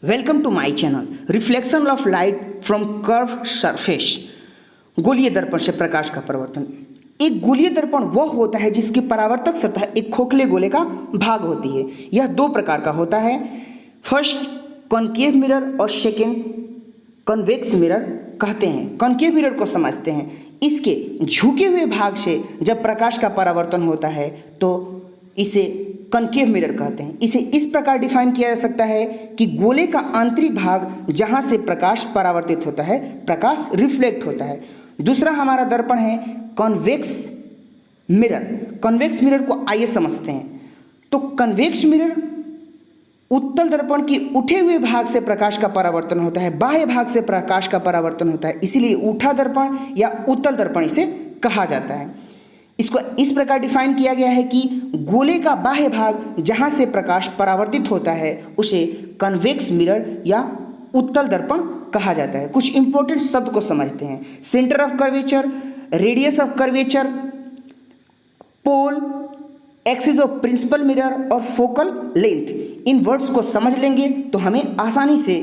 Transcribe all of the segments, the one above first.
Welcome to my channel. Reflection of light from curve surface. गोलीय दर्पण से प्रकाश का परावर्तन। एक गोलीय दर्पण वह होता है जिसकी परावर्तक सतह एक खोखले गोले का भाग होती है। यह दो प्रकार का होता है, फर्स्ट कॉनकेव मिरर और सेकेंड कन्वेक्स मिरर कहते हैं। कॉनकेव मिरर को समझते हैं। इसके झुके हुए भाग से जब प्रकाश का परावर्तन होता है तो इसे कॉनकेव मिरर कहते हैं। इसे इस प्रकार डिफाइन किया जा सकता है कि गोले का आंतरिक भाग जहां से प्रकाश परावर्तित होता है, प्रकाश रिफ्लेक्ट होता है। दूसरा हमारा दर्पण है कॉन्वेक्स मिरर। कॉन्वेक्स मिरर को आइए समझते हैं। तो कन्वेक्स मिरर उत्तल दर्पण की उठे हुए भाग से प्रकाश का परावर्तन होता है, बाह्य भाग से प्रकाश का परावर्तन होता है, इसीलिए उठा दर्पण या उत्तल दर्पण इसे कहा जाता है। इसको इस प्रकार डिफाइन किया गया है कि गोले का बाह्य भाग जहां से प्रकाश परावर्तित होता है उसे कन्वेक्स मिरर या उत्तल दर्पण कहा जाता है। कुछ इंपॉर्टेंट शब्द को समझते हैं। Centre of curvature, radius of curvature, pole, axis of principal mirror और फोकल लेंथ। इन वर्ड्स को समझ लेंगे तो हमें आसानी से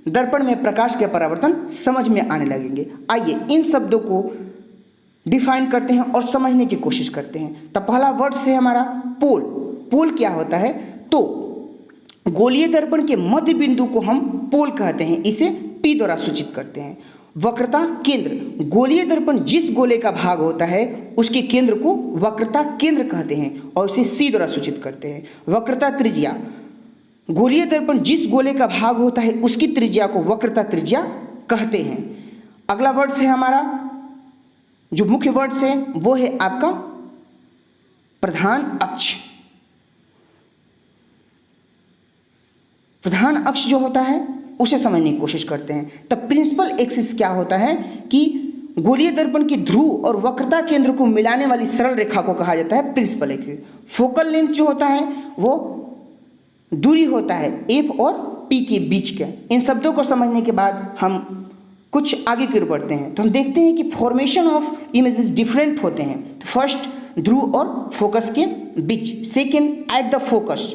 दर्पण में प्रकाश के परावर्तन समझ में आने लगेंगे। आइए इन शब्दों को डिफाइन करते हैं और समझने की कोशिश करते हैं। तो पहला वर्ड है हमारा पोल। पोल क्या होता है? तो गोलीय दर्पण के मध्य बिंदु को हम पोल कहते हैं, इसे P द्वारा सूचित करते हैं। वक्रता केंद्र, गोलीय दर्पण जिस गोले का भाग होता है उसके केंद्र को वक्रता केंद्र कहते हैं और इसे C द्वारा सूचित करते हैं। वक्रता त्रिज्या, गोलीय दर्पण जिस गोले का भाग होता है उसकी त्रिज्या को वक्रता त्रिज्या कहते हैं। अगला वर्ड है हमारा, जो मुख्य वर्ड है वो है आपका प्रधान अक्ष। प्रधान अक्ष जो होता है उसे समझने की कोशिश करते हैं। तब प्रिंसिपल एक्सिस क्या होता है कि गोलीय दर्पण की ध्रुव और वक्रता केंद्र को मिलाने वाली सरल रेखा को कहा जाता है प्रिंसिपल एक्सिस। फोकल लेंथ जो होता है वो दूरी होता है F और P के बीच के। इन शब्दों को समझने के बाद हम कुछ आगे की ओर बढ़ते हैं तो हम देखते हैं कि फॉर्मेशन ऑफ इमेजेस डिफरेंट होते हैं। तो फर्स्ट ध्रुव और फोकस के बीच, second at the focus,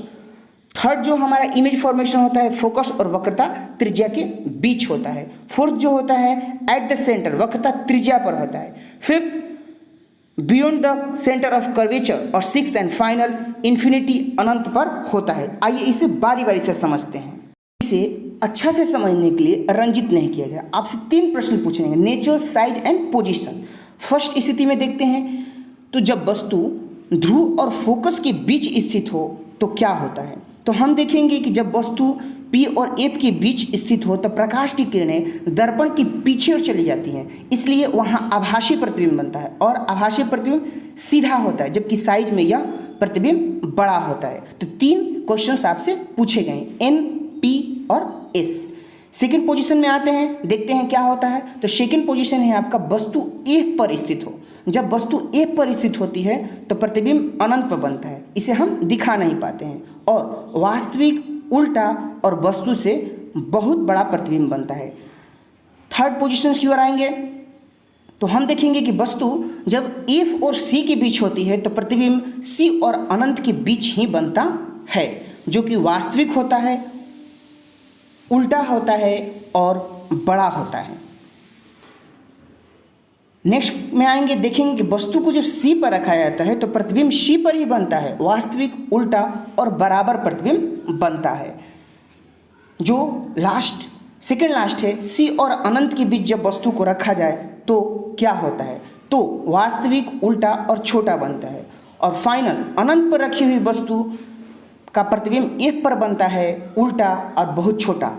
third जो हमारा इमेज फॉर्मेशन होता है फोकस और वक्रता त्रिज्या के बीच होता है, फोर्थ जो होता है एट द सेंटर, वक्रता त्रिज्या पर होता है, fifth beyond the centre of curvature और सिक्स्थ एंड फाइनल इन्फिनिटी अनंत पर होता है। आइए इसे बारी बारी से समझते हैं। इसे अच्छा से समझने के लिए रंजित नहीं किया गया। आपसे 3 प्रश्न पूछेंगे, nature, size and position. First स्थिति में देखते हैं तो जब वस्तु ध्रुव और फोकस के बीच स्थित हो तो क्या होता है। तो हम देखेंगे कि जब वस्तु P और F के बीच स्थित हो तो प्रकाश की किरणें दर्पण के पीछे ओर चली जाती हैं, इसलिए वहाँ आभासी प्रतिबिंब बनता है और आभासी प्रतिबिंब सीधा होता है जबकि साइज में यह प्रतिबिंब बड़ा होता है। तो 3 क्वेश्चन आपसे पूछे गए, N, P और S। सेकेंड पोजीशन में आते हैं, देखते हैं क्या होता है। तो सेकेंड पोजीशन है आपका वस्तु F पर स्थित हो। जब वस्तु F पर स्थित होती है तो प्रतिबिंब अनंत पर बनता है, इसे हम दिखा नहीं पाते हैं और वास्तविक उल्टा और वस्तु से बहुत बड़ा प्रतिबिंब बनता है। थर्ड पोजीशन की ओर आएंगे तो हम देखेंगे कि वस्तु जब F और C के बीच होती है तो प्रतिबिंब C और अनंत के बीच ही बनता है, जो कि वास्तविक होता है, उल्टा होता है और बड़ा होता है। नेक्स्ट में आएंगे, देखेंगे कि वस्तु को जब C पर रखा जाता है तो प्रतिबिंब C पर ही बनता है, वास्तविक, उल्टा और बराबर प्रतिबिंब बनता है। जो लास्ट, सेकेंड लास्ट है, C और अनंत के बीच जब वस्तु को रखा जाए तो क्या होता है, तो वास्तविक, उल्टा और छोटा बनता है। और फाइनल अनंत पर रखी हुई वस्तु का प्रतिबिंब F पर बनता है, उल्टा और बहुत छोटा।